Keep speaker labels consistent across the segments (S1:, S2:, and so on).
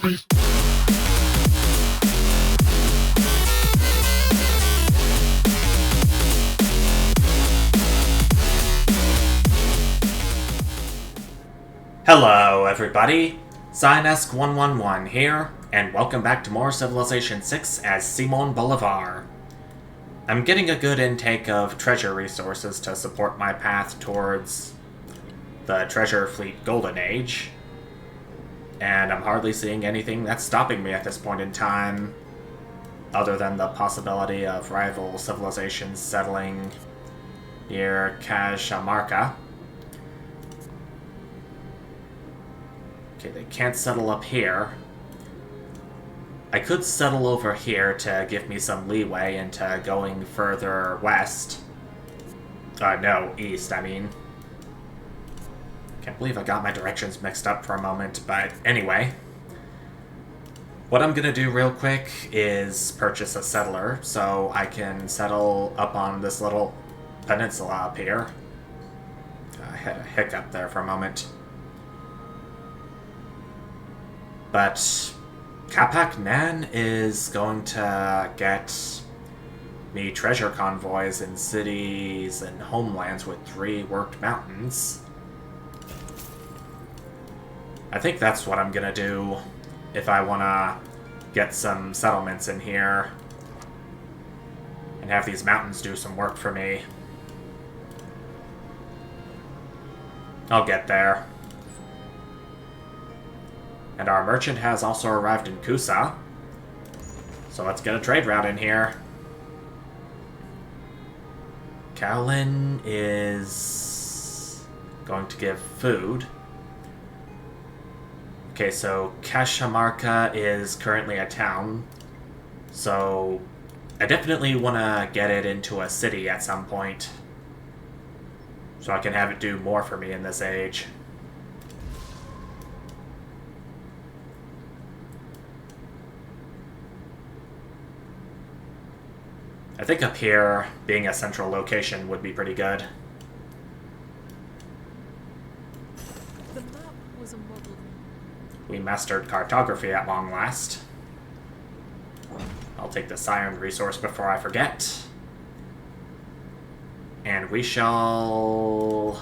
S1: Hello, everybody. Zionesk111 here, and welcome back to more Civilization VI as Simon Bolivar. I'm getting a good intake of treasure resources to support my path towards the Treasure Fleet Golden Age, and I'm hardly seeing anything that's stopping me at this point in time, other than the possibility of rival civilizations settling near Cajamarca. Okay, they can't settle up here. I could settle over here to give me some leeway into going further west. No, east, I mean. Can't believe I got my directions mixed up for a moment, but anyway. What I'm gonna do real quick is purchase a settler so I can settle up on this little peninsula up here. I had a hiccup there for a moment. But Capac Nan is going to get me treasure convoys in cities and homelands with 3 worked mountains. I think that's what I'm gonna do if I want to get some settlements in here and have these mountains do some work for me. I'll get there. And our merchant has also arrived in Kusa. So let's get a trade route in here. Kowlin is going to give food. Okay, so Cajamarca is currently a town. So I definitely want to get it into a city at some point, so I can have it do more for me in this age. I think up here, being a central location would be pretty good.
S2: The map was a model.
S1: We mastered cartography at long last. I'll take this iron resource before I forget. And we shall...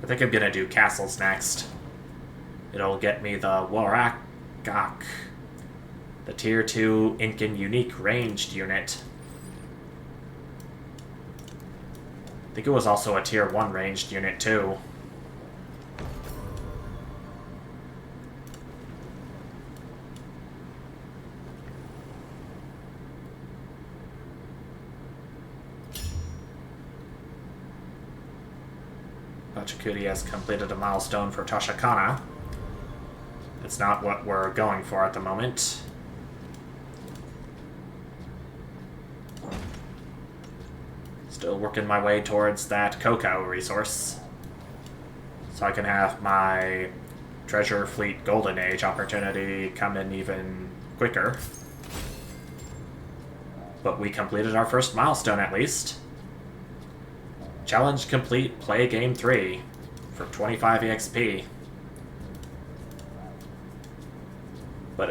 S1: I think I'm gonna do castles next. It'll get me the Warakak, the Tier 2 Incan Unique Ranged Unit. I think it was also a Tier 1 Ranged Unit, too. Pachacudi has completed a milestone for Tashakana. It's not what we're going for at the moment. Still working my way towards that cocoa resource, so I can have my Treasure Fleet Golden Age opportunity come in even quicker. But we completed our first milestone at least. Challenge complete, play game 3 for 25 EXP. But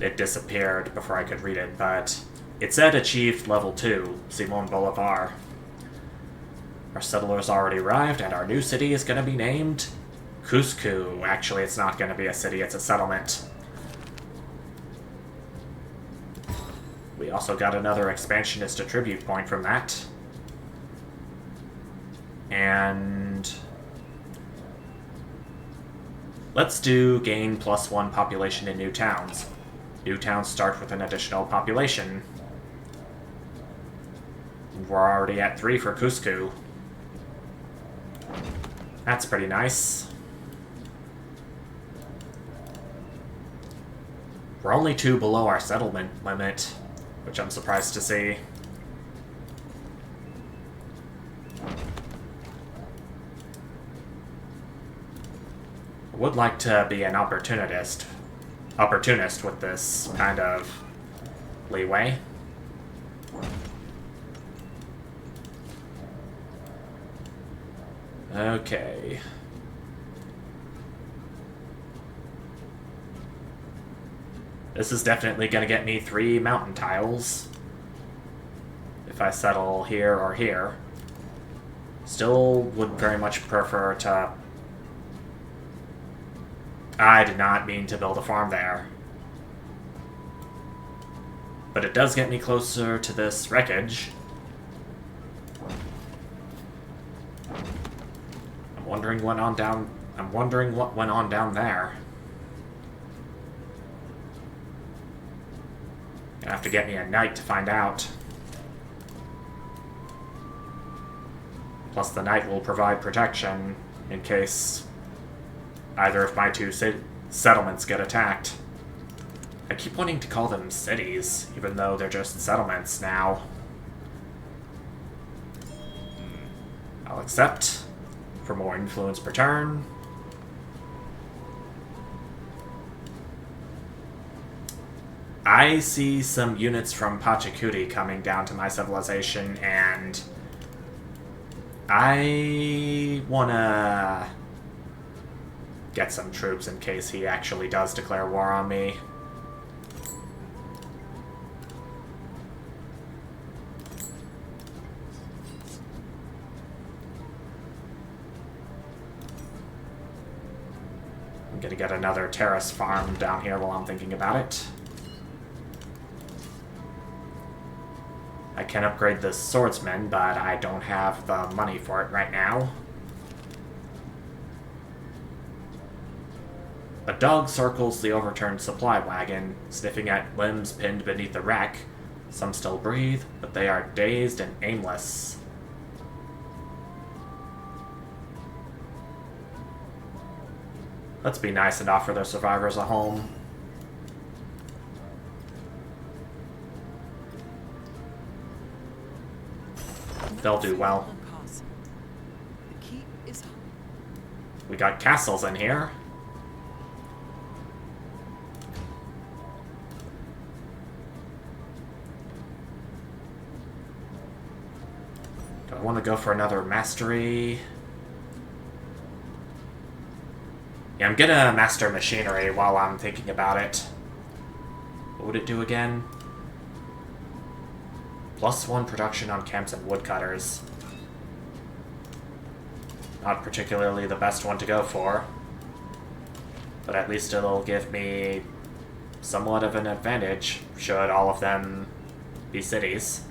S1: it disappeared before I could read it, but it said achieved level 2, Simon Bolivar. Our settlers already arrived, and our new city is going to be named Cusco. Actually, it's not going to be a city, it's a settlement. We also got another expansionist attribute point from that. And let's do gain +1 population in new towns. New towns start with an additional population. We're already at 3 for Cusco. That's pretty nice. We're only 2 below our settlement limit, which I'm surprised to see. I would like to be an opportunist with this kind of leeway. Okay. This is definitely going to get me 3 mountain tiles. If I settle here or here. Still would very much prefer to... I did not mean to build a farm there. But it does get me closer to this wreckage. I'm wondering what went on down there. Gonna have to get me a knight to find out. Plus the knight will provide protection in case either of my 2 settlements get attacked. I keep wanting to call them cities, even though they're just settlements now. I'll accept for more influence per turn. I see some units from Pachacuti coming down to my civilization, and I wanna get some troops in case he actually does declare war on me. I'm gonna get another terrace farm down here while I'm thinking about it. I can upgrade the swordsman, but I don't have the money for it right now. A dog circles the overturned supply wagon, sniffing at limbs pinned beneath the wreck. Some still breathe, but they are dazed and aimless. Let's be nice and offer their survivors a home. They'll do well.
S2: The keep is...
S1: We got castles in here. Do I want to go for another mastery? Yeah, I'm gonna master machinery while I'm thinking about it. What would it do again? +1 production on camps and woodcutters. Not particularly the best one to go for. But at least it'll give me somewhat of an advantage, should all of them be cities.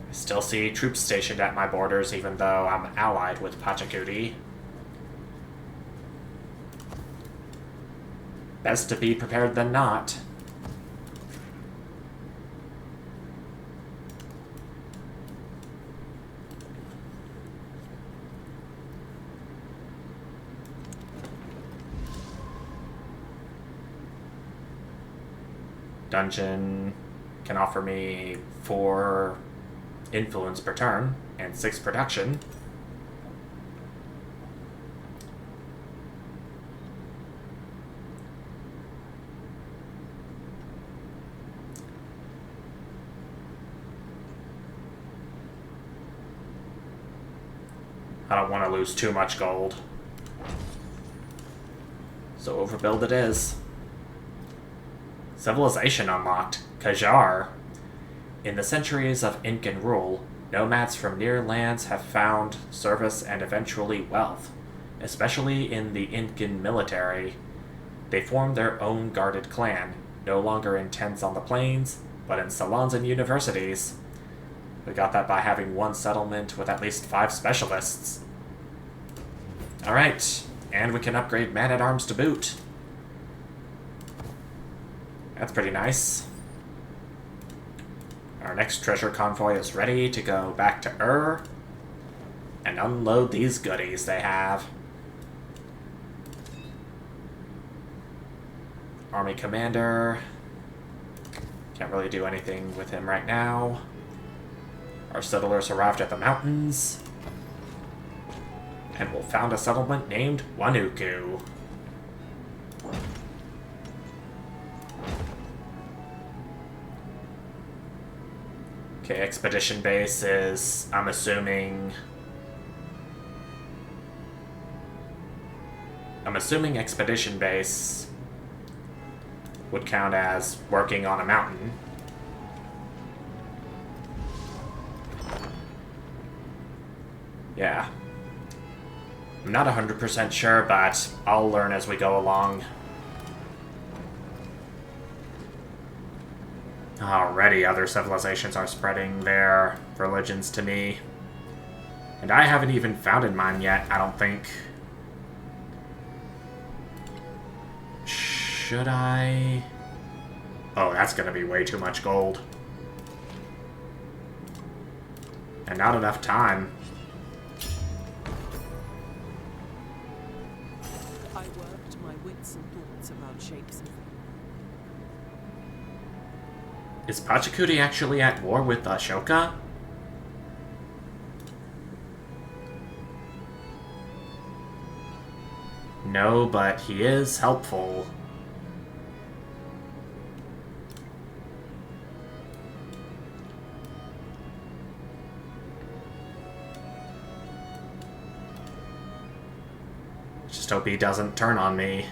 S1: I still see troops stationed at my borders, even though I'm allied with Pachacuti. Best to be prepared than not. Dungeon can offer me 4 influence per turn and 6 production. I don't want to lose too much gold. So overbuild it is. Civilization unlocked. Qajar. In the centuries of Incan rule, nomads from near lands have found service and eventually wealth, especially in the Incan military. They formed their own guarded clan, no longer in tents on the plains, but in salons and universities. We got that by having 1 settlement with at least 5 specialists. Alright, and we can upgrade man-at-arms to boot. That's pretty nice. Our next treasure convoy is ready to go back to and unload these goodies they have. Army commander. Can't really do anything with him right now. Our settlers arrived at the mountains. And we'll found a settlement named Wanuku. Okay, expedition base is, I'm assuming expedition base would count as working on a mountain. Yeah. I'm not 100% sure, but I'll learn as we go along. Already, other civilizations are spreading their religions to me. And I haven't even founded mine yet, I don't think. Should I? Oh, that's gonna be way too much gold. And not enough time.
S2: I worked my wits and thoughts about shapes and...
S1: Is Pachacudi actually at war with Ashoka? No, but he is helpful. Just hope he doesn't turn on me.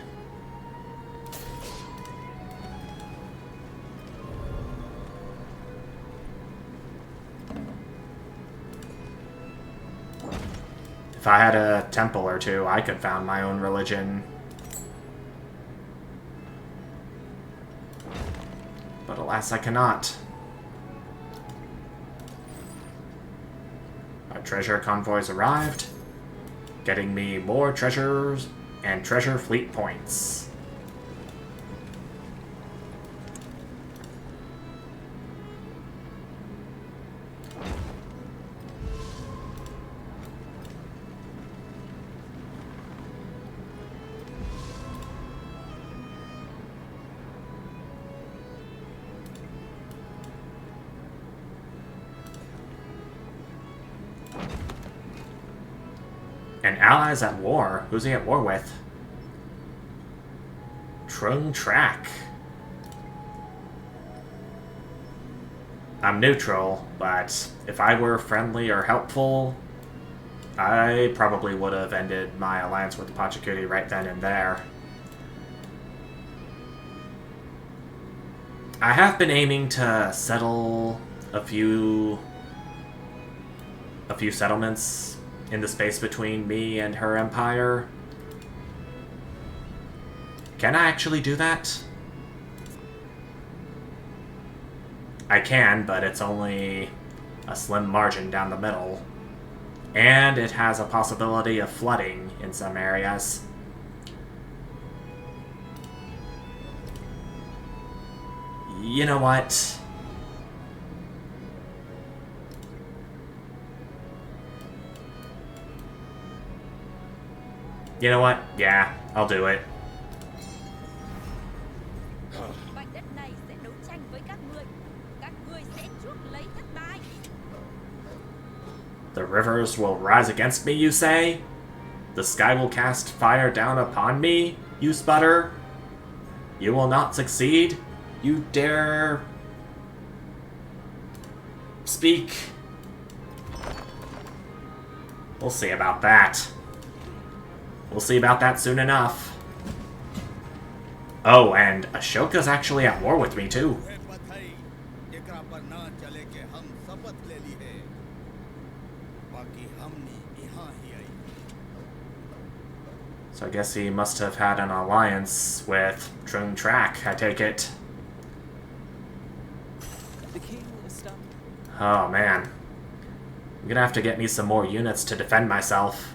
S1: If I had a temple or two, I could found my own religion. But alas, I cannot. Our treasure convoys arrived, getting me more treasures and treasure fleet points. And allies at war? Who's he at war with? Trung Track. I'm neutral, but if I were friendly or helpful, I probably would have ended my alliance with Pachacudi right then and there. I have been aiming to settle a few settlements in the space between me and her empire. Can I actually do that? I can, but it's only a slim margin down the middle. And it has a possibility of flooding in some areas. You know what? You know what? Yeah, I'll do it. The rivers will rise against me, you say? The sky will cast fire down upon me, you sputter? You will not succeed? You dare... speak? We'll see about that. We'll see about that soon enough. Oh, and Ashoka's actually at war with me, too. So I guess he must have had an alliance with Trung Track, I take it.
S2: The king is stunned.
S1: Oh, man. I'm gonna have to get me some more units to defend myself.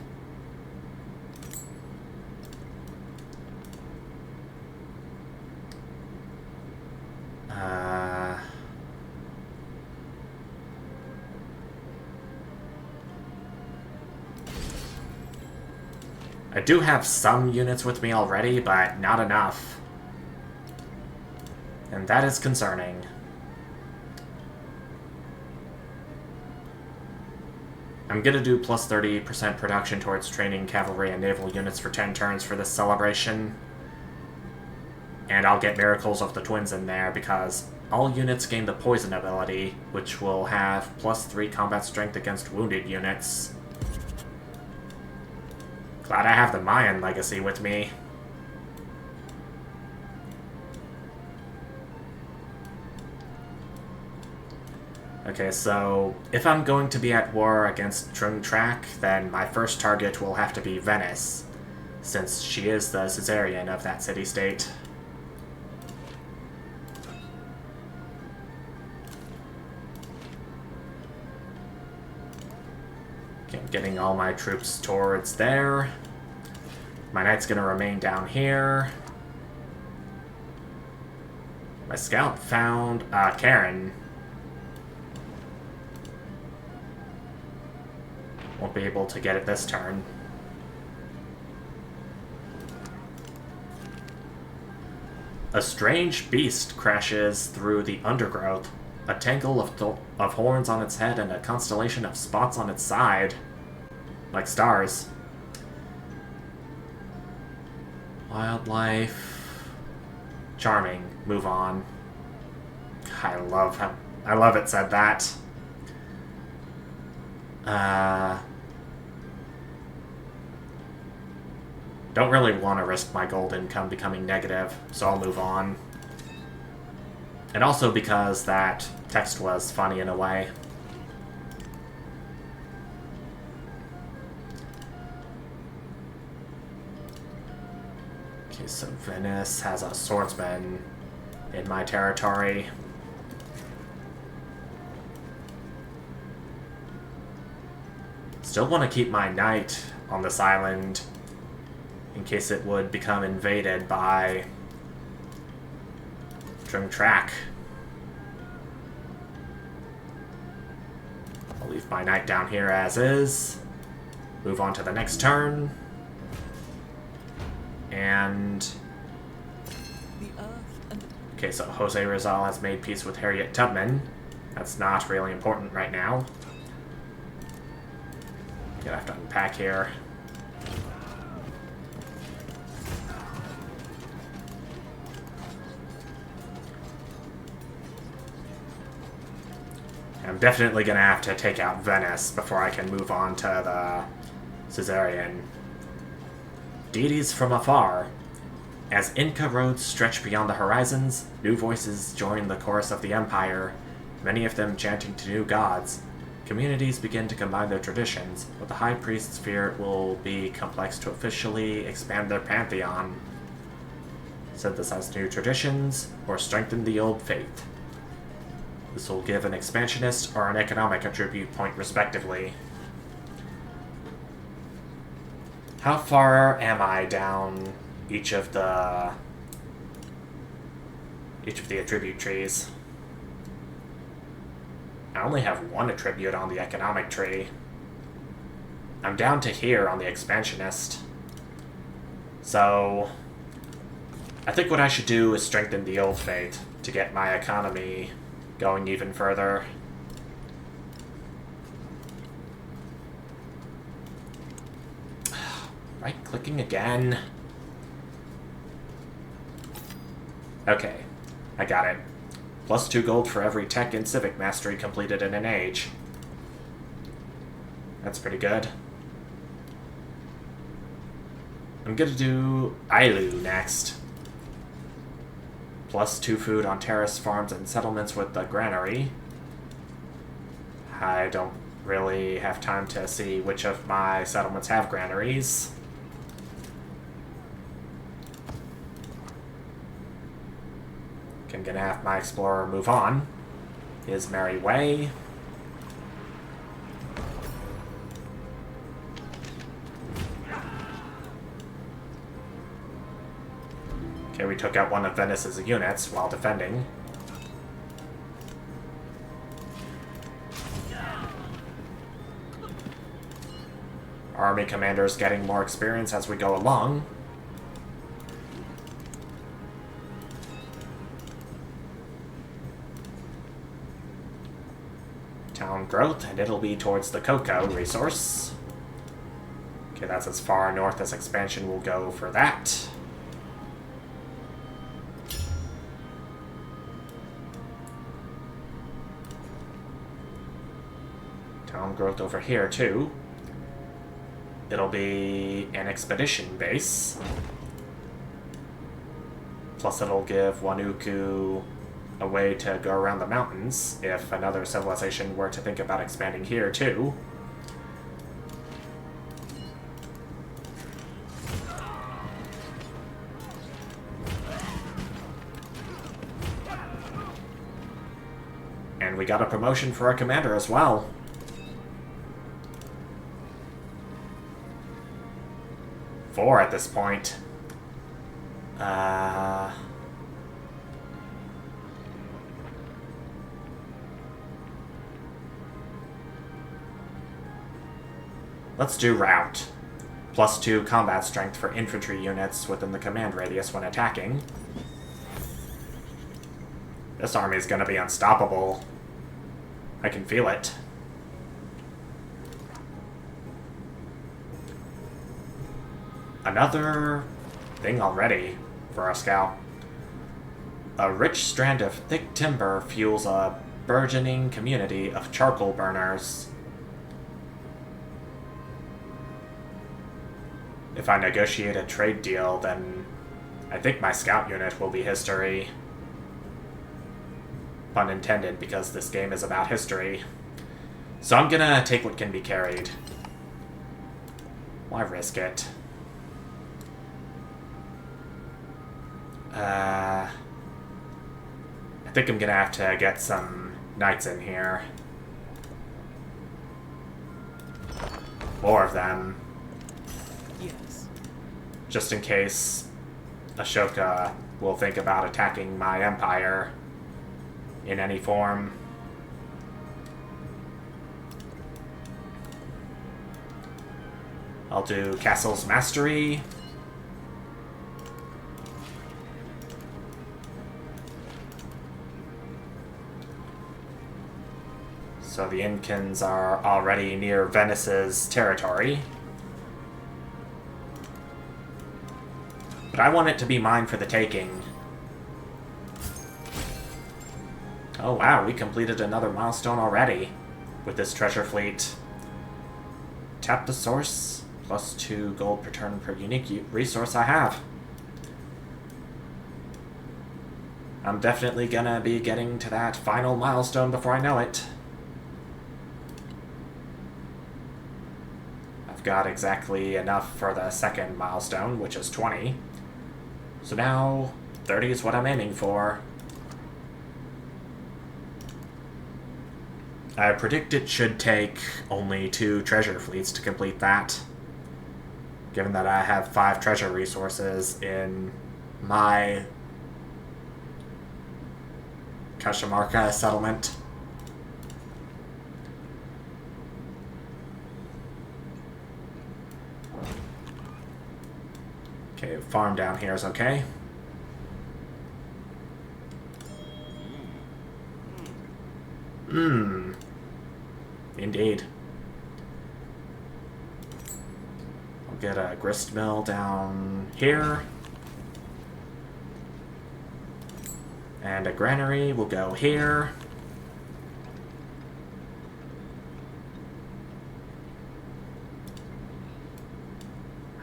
S1: I do have some units with me already, but not enough. And that is concerning. I'm gonna do plus 30% production towards training cavalry and naval units for 10 turns for this celebration. And I'll get Miracles of the Twins in there because all units gain the poison ability, which will have +3 combat strength against wounded units. Glad I have the Mayan legacy with me. Okay, so if I'm going to be at war against Trungtrack, then my first target will have to be Venice, since she is the suzerain of that city-state. Okay, I'm getting all my troops towards there. My knight's gonna remain down here. My scout found Karen. Won't be able to get it this turn. A strange beast crashes through the undergrowth. A tangle of horns on its head and a constellation of spots on its side. Like stars. Wildlife. Charming. Move on. I love it said that. Don't really want to risk my gold income becoming negative, so I'll move on. And also because that text was funny in a way. Okay, so Venice has a swordsman in my territory. Still want to keep my knight on this island in case it would become invaded by Trungtrack. I'll leave my knight down here as is. Move on to the next turn. And... okay, so Jose Rizal has made peace with Harriet Tubman. That's not really important right now. Gonna have to unpack here. I'm definitely gonna have to take out Venice before I can move on to the Caesarian. Deities from afar. As Inca roads stretch beyond the horizons, new voices join the chorus of the Empire, many of them chanting to new gods. Communities begin to combine their traditions, but the High Priest's fear it will be complex to officially expand their pantheon, synthesize new traditions, or strengthen the old faith. This will give an expansionist or an economic attribute point respectively. How far am I down each of the attribute trees? I only have one attribute on the economic tree. I'm down to here on the expansionist. So I think what I should do is strengthen the old faith to get my economy going even further. Right-clicking again. Okay, I got it. +2 gold for every tech and civic mastery completed in an age. That's pretty good. I'm gonna do Ailu next. +2 food on terrace farms and settlements with the granary. I don't really have time to see which of my settlements have granaries. I'm gonna have my explorer move on his merry way. Okay, we took out one of Venice's units while defending. Army commander's getting more experience as we go along. Town growth, and it'll be towards the cocoa resource. Okay, that's as far north as expansion will go for that. Town growth over here, too. It'll be an expedition base. Plus it'll give Wanuku a way to go around the mountains if another civilization were to think about expanding here, too. And we got a promotion for our commander as well. Four at this point. Let's do rout. +2 combat strength for infantry units within the command radius when attacking. This army is going to be unstoppable. I can feel it. Another thing already for our scout. A rich strand of thick timber fuels a burgeoning community of charcoal burners. If I negotiate a trade deal, then I think my scout unit will be history. Pun intended, because this game is about history. So I'm gonna take what can be carried. Why risk it? I think I'm gonna have to get some knights in here. 4 of them.
S2: Yes.
S1: Just in case Ashoka will think about attacking my empire in any form. I'll do Castle's Mastery. So the Incans are already near Venice's territory. But I want it to be mine for the taking. Oh wow, we completed another milestone already with this treasure fleet. Tap the source, +2 gold per turn per unique resource I have. I'm definitely gonna be getting to that final milestone before I know it. I've got exactly enough for the second milestone, which is 20. So now 30 is what I'm aiming for. I predict it should take only 2 treasure fleets to complete that, given that I have 5 treasure resources in my Cajamarca settlement. Okay, farm down here is okay. Indeed. I'll get a grist mill down here. And a granary will go here.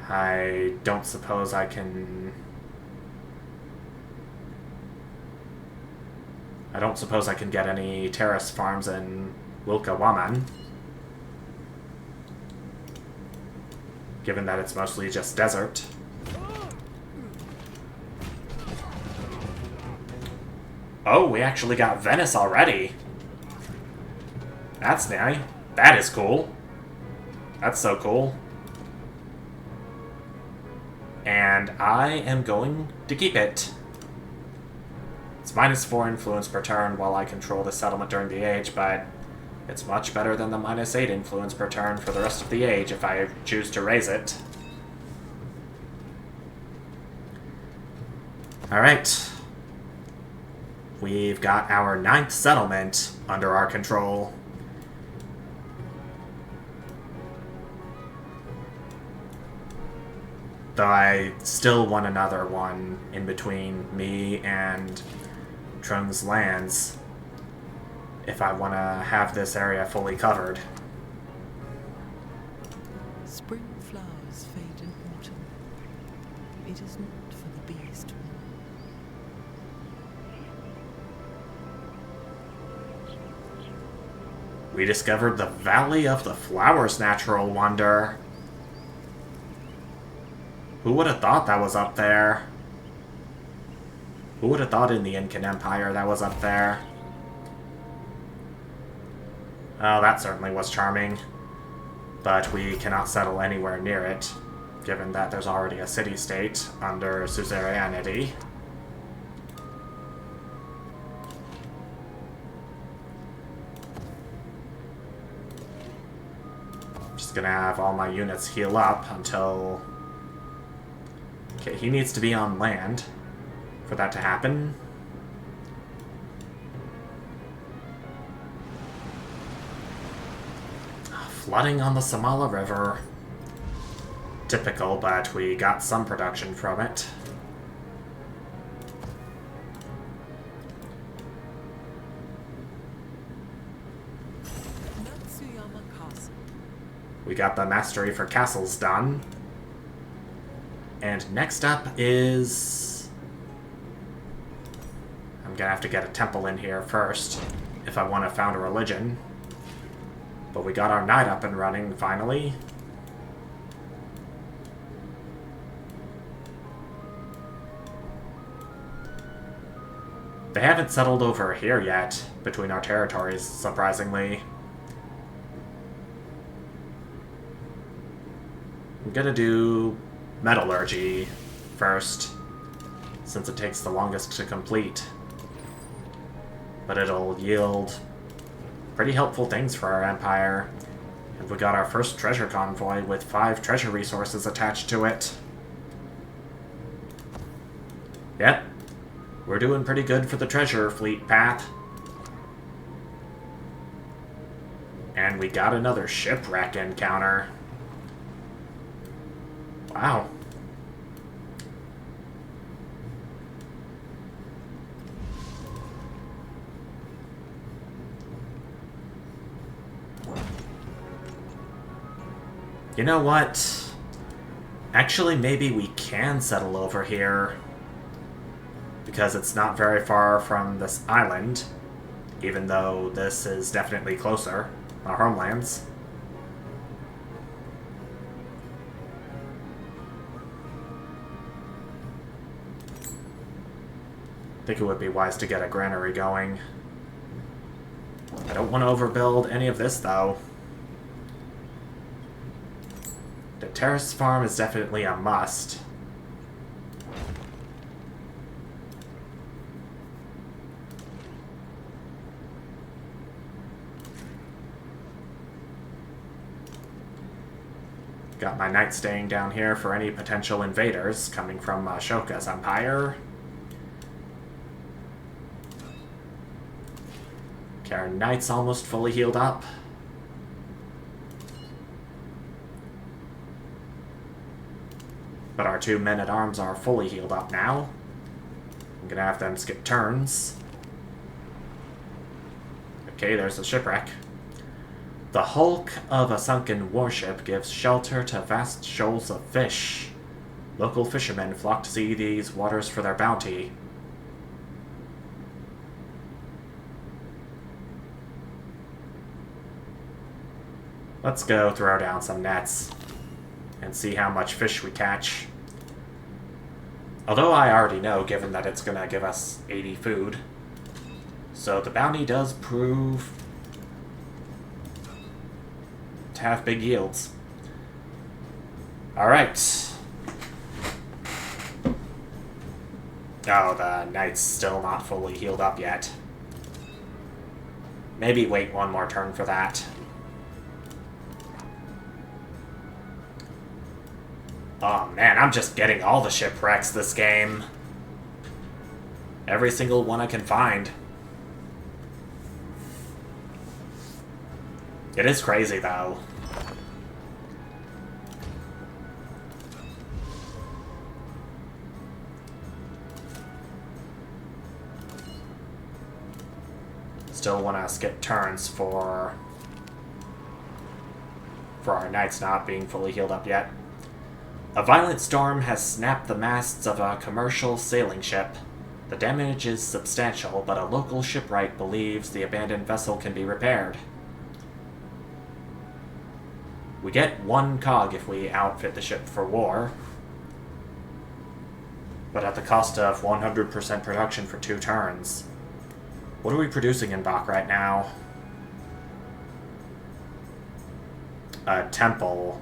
S1: I don't suppose I can... I don't suppose I can get any terrace farms in Wilkawaman, given that it's mostly just desert. Oh, we actually got Venice already. That's nice. That is cool. That's so cool. And I am going to keep it. It's -4 influence per turn while I control the settlement during the age, but it's much better than the -8 influence per turn for the rest of the age if I choose to raise it. Alright. We've got our 9th settlement under our control. Though I still want another one in between me and Trung's lands if I want to have this area fully covered.
S2: Spring flowers fade in autumn. It is not for the bees to mourn.
S1: We discovered the Valley of the Flowers natural wonder. Who would have thought that was up there? Who would have thought in the Incan Empire that was up there? Oh, that certainly was charming. But we cannot settle anywhere near it, given that there's already a city-state under suzerainty. Just gonna have all my units heal up until... Okay, he needs to be on land for that to happen. Flooding on the Samala River. Typical, but we got some production from it. We got the mastery for castles done. And next up is... I'm gonna have to get a temple in here first if I want to found a religion. But we got our knight up and running, finally. They haven't settled over here yet, between our territories, surprisingly. I'm gonna do metallurgy first, since it takes the longest to complete. But it'll yield pretty helpful things for our empire. And we got our first treasure convoy with 5 treasure resources attached to it. Yep, we're doing pretty good for the treasure fleet path. And we got another shipwreck encounter. Wow. You know what? Actually, maybe we can settle over here. Because it's not very far from this island. Even though this is definitely closer. Our homelands. I think it would be wise to get a granary going. I don't want to overbuild any of this, though. The terrace farm is definitely a must. Got my knight staying down here for any potential invaders coming from Ashoka's empire. Okay, our knight's almost fully healed up. But our 2 men-at-arms are fully healed up now. I'm gonna have them skip turns. Okay, there's a shipwreck. The hulk of a sunken warship gives shelter to vast shoals of fish. Local fishermen flock to see these waters for their bounty. Let's go throw down some nets and see how much fish we catch. Although I already know, given that it's gonna give us 80 food. So the bounty does prove to have big yields. Alright. Oh, the knight's still not fully healed up yet. Maybe wait one more turn for that. Oh man, I'm just getting all the shipwrecks this game. Every single one I can find. It is crazy, though. Still want to skip turns for for our knights not being fully healed up yet. A violent storm has snapped the masts of a commercial sailing ship. The damage is substantial, but a local shipwright believes the abandoned vessel can be repaired. We get 1 cog if we outfit the ship for war, but at the cost of 100% production for 2 turns. What are we producing in Bach right now? A temple,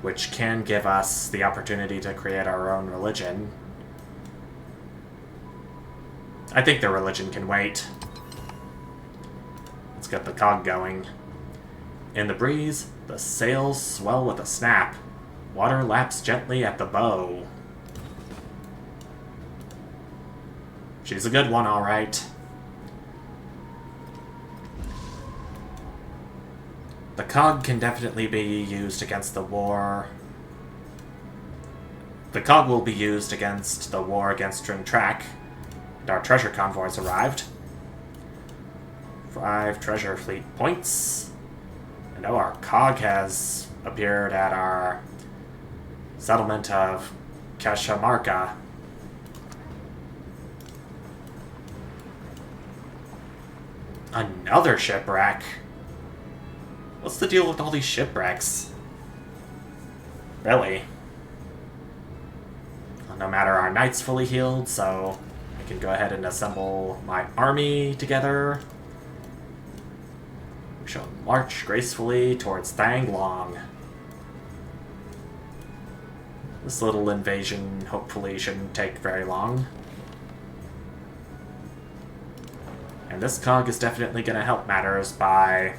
S1: which can give us the opportunity to create our own religion. I think the religion can wait. Let's get the cog going. In the breeze, the sails swell with a snap. Water laps gently at the bow. She's a good one, all right. The cog can definitely be used against the war. The cog will be used against the war against Trimtrack. And our treasure convoys arrived. 5 treasure fleet points. And oh, our cog has appeared at our settlement of Cajamarca. Another shipwreck? What's the deal with all these shipwrecks? Really? Well, no matter, our knight's fully healed, so I can go ahead and assemble my army together. We shall march gracefully towards Thang Long. This little invasion hopefully shouldn't take very long. And this cog is definitely going to help matters by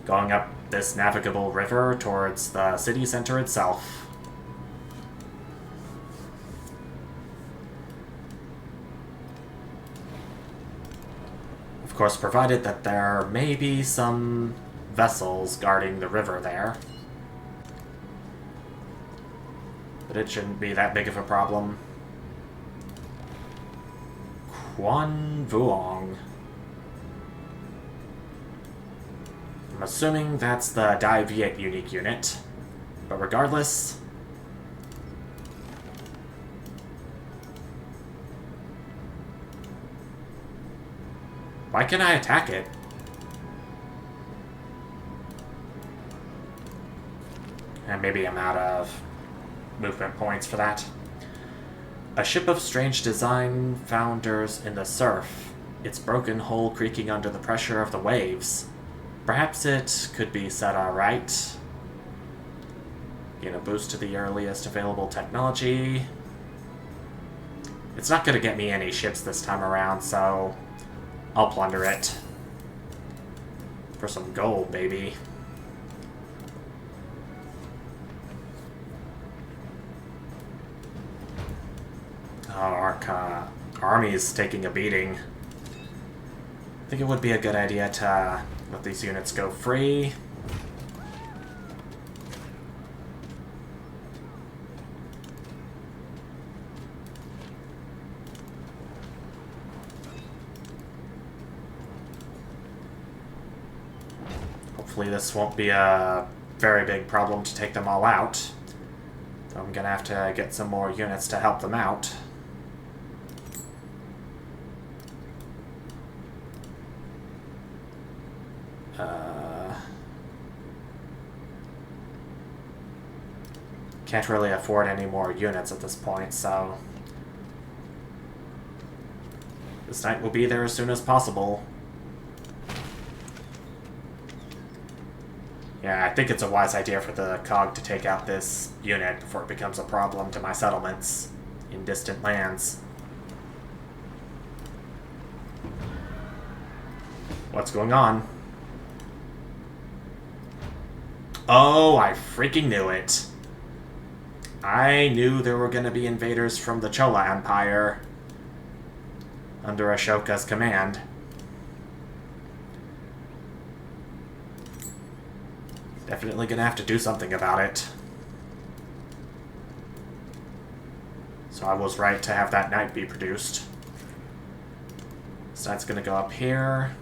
S1: going up this navigable river towards the city center itself. Of course, provided that there may be some vessels guarding the river there. But it shouldn't be that big of a problem. Quan Vuong. I'm assuming that's the VII unique unit, but regardless, why can't I attack it? And maybe I'm out of movement points for that. A ship of strange design founders in the surf, its broken hull creaking under the pressure of the waves. Perhaps it could be set alright. Gain a boost to the earliest available technology. It's not going to get me any ships this time around, so I'll plunder it. For some gold, baby. Oh, our army is taking a beating. I think it would be a good idea to let these units go free. Hopefully this won't be a very big problem to take them all out. So I'm gonna have to get some more units to help them out. Can't really afford any more units at this point, so this knight will be there as soon as possible. Yeah, I think it's a wise idea for the cog to take out this unit before it becomes a problem to my settlements in distant lands. What's going on? Oh, I freaking knew it. I knew there were going to be invaders from the Chola Empire under Ashoka's command. Definitely going to have to do something about it. So I was right to have that knight be produced. This knight's going to go up here.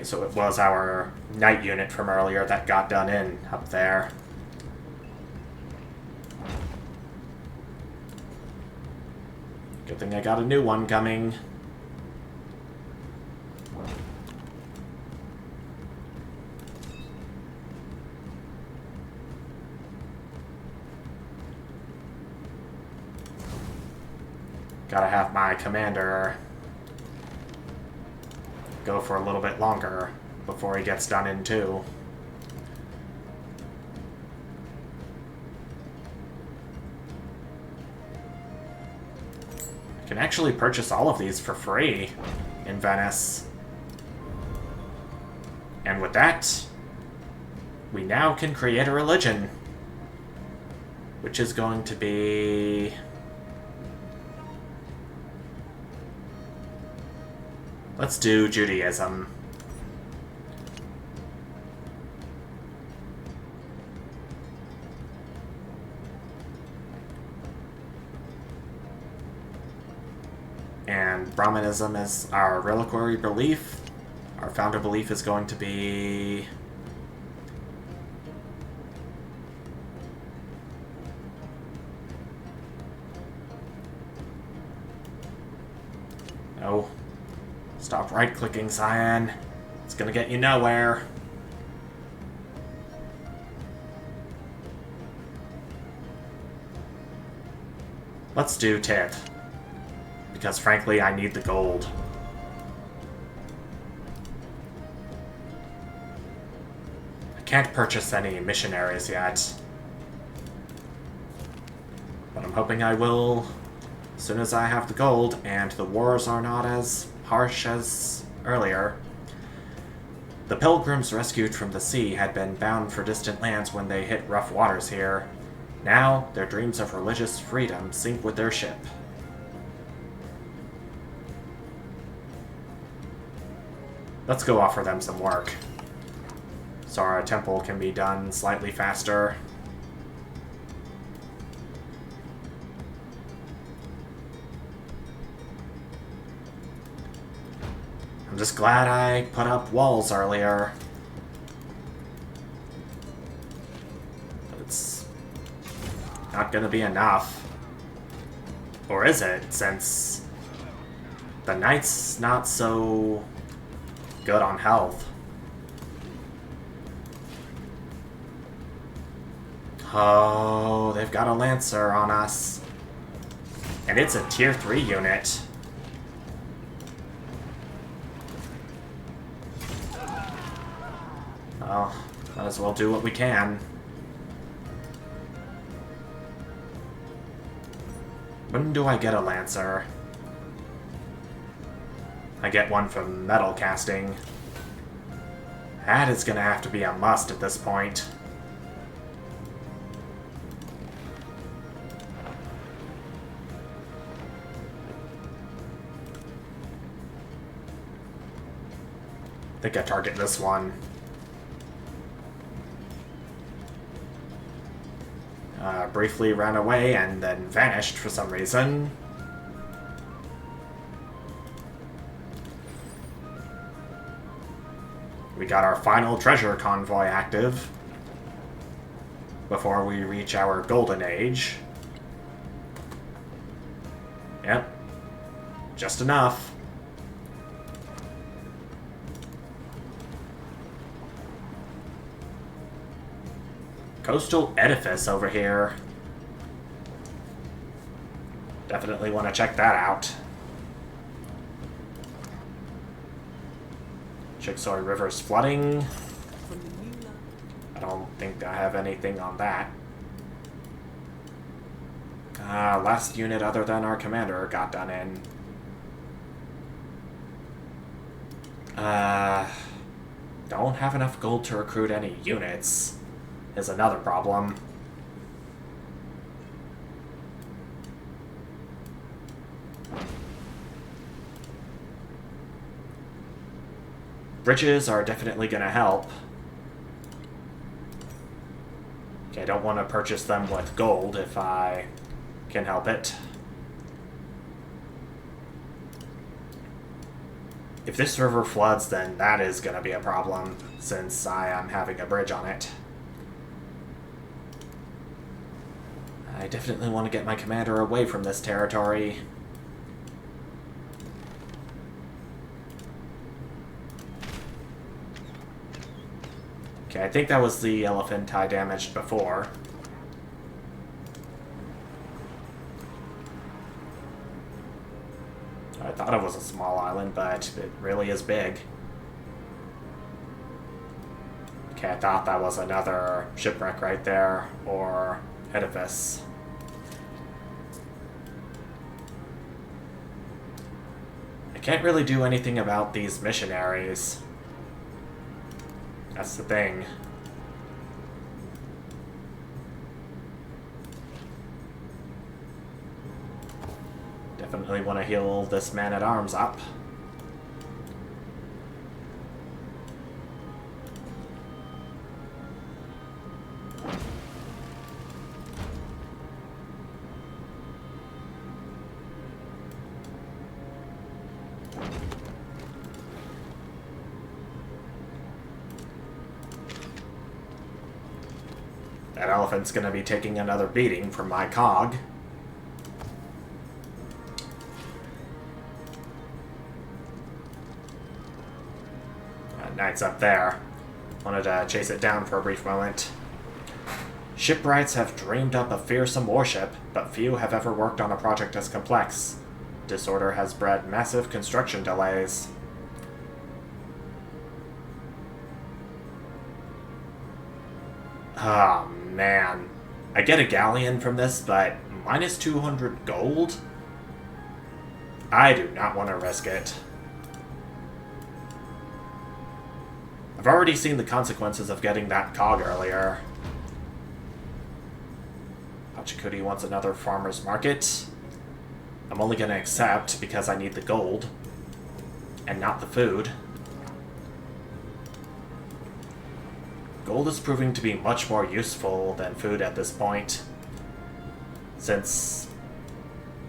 S1: Okay, so it was our night unit from earlier that got done in up there. Good thing I got a new one coming. Gotta have my commander go for a little bit longer before he gets done in too. I can actually purchase all of these for free in Venice. And with that, we now can create a religion, which is going to be... Let's do Judaism. And Brahmanism is our reliquary belief. Our founder belief is going to be... No. Stop right-clicking, Cyan. It's gonna get you nowhere. Let's do Tit. Because frankly, I need the gold. I can't purchase any missionaries yet. But I'm hoping I will as soon as I have the gold and the wars are not as harsh as earlier. The pilgrims rescued from the sea had been bound for distant lands when they hit rough waters here. Now, their dreams of religious freedom sink with their ship. Let's go offer them some work, so our temple can be done slightly faster. I'm just glad I put up walls earlier. But it's not gonna be enough. Or is it, since the knight's not so good on health? Oh, they've got a Lancer on us. And it's a tier 3 unit. Well, might as well do what we can. When do I get a Lancer? I get one from metal casting. That is gonna have to be a must at this point. I think I target this one. Briefly ran away and then vanished for some reason. We got our final treasure convoy active before we reach our golden age. Yep. Just enough. Coastal edifice over here. Definitely want to check that out. Chickasaw River's flooding. I don't think I have anything on that. Last unit other than our commander got done in. Don't have enough gold to recruit any units is another problem. Bridges are definitely going to help. Okay, I don't want to purchase them with gold if I can help it. If this river floods, then that is going to be a problem, since I am having a bridge on it. I definitely want to get my commander away from this territory. Okay, I think that was the elephant I damaged before. I thought it was a small island, but it really is big. Okay, I thought that was another shipwreck right there, or edifice. I can't really do anything about these missionaries. That's the thing. Definitely want to heal this man-at-arms up. That elephant's gonna be taking another beating from my cog. Knight's up there. Wanted to chase it down for a brief moment. Shipwrights have dreamed up a fearsome warship, but few have ever worked on a project as complex. Disorder has bred massive construction delays. Oh, man. I get a galleon from this, but minus 200 gold? I do not want to risk it. I've already seen the consequences of getting that cog earlier. Pachikuti wants another farmer's market. I'm only going to accept because I need the gold, and not the food. Gold is proving to be much more useful than food at this point, since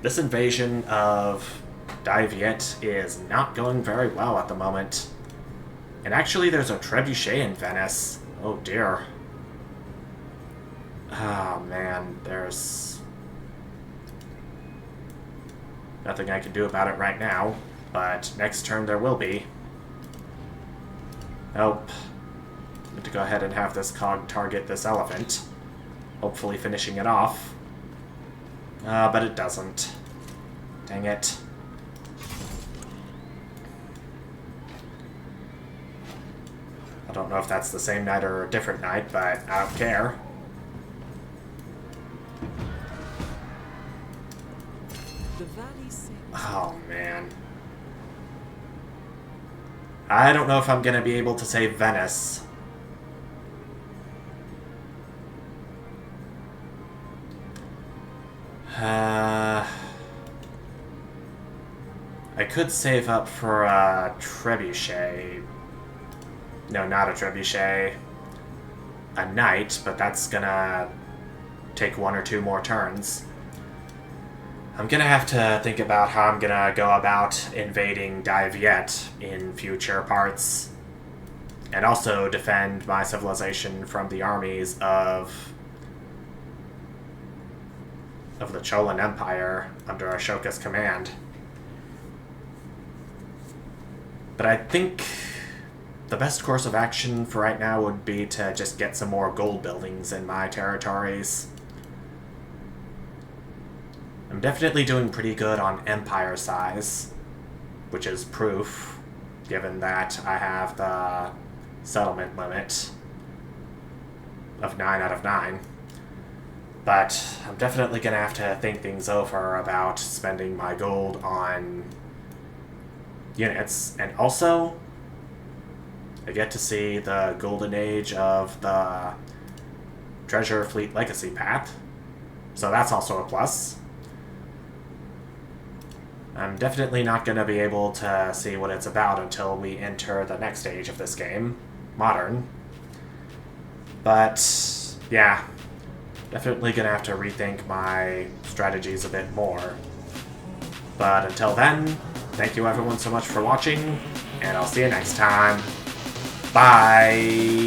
S1: this invasion of VII is not going very well at the moment. And actually, there's a trebuchet in Venice. Oh dear. Oh man, there's nothing I can do about it right now, but next turn there will be. Nope. I'm going to go ahead and have this cog target this elephant, hopefully finishing it off. But it doesn't. Dang it. I don't know if that's the same knight or a different knight, but I don't care. Oh, man. I don't know if I'm going to be able to save Venice. I could save up for a trebuchet. No, not a trebuchet. A knight, but that's gonna take one or two more turns. I'm gonna have to think about how I'm gonna go about invading VII in future parts. And also defend my civilization from the armies of the Cholan Empire under Ashoka's command. But I think the best course of action for right now would be to just get some more gold buildings in my territories. I'm definitely doing pretty good on empire size, which is proof, given that I have the settlement limit of 9 out of 9. But I'm definitely going to have to think things over about spending my gold on units. And also, I get to see the golden age of the Treasure Fleet Legacy path. So that's also a plus. I'm definitely not going to be able to see what it's about until we enter the next stage of this game, Modern. But, yeah. Definitely going to have to rethink my strategies a bit more. But until then, thank you everyone so much for watching. and I'll see you next time. Bye!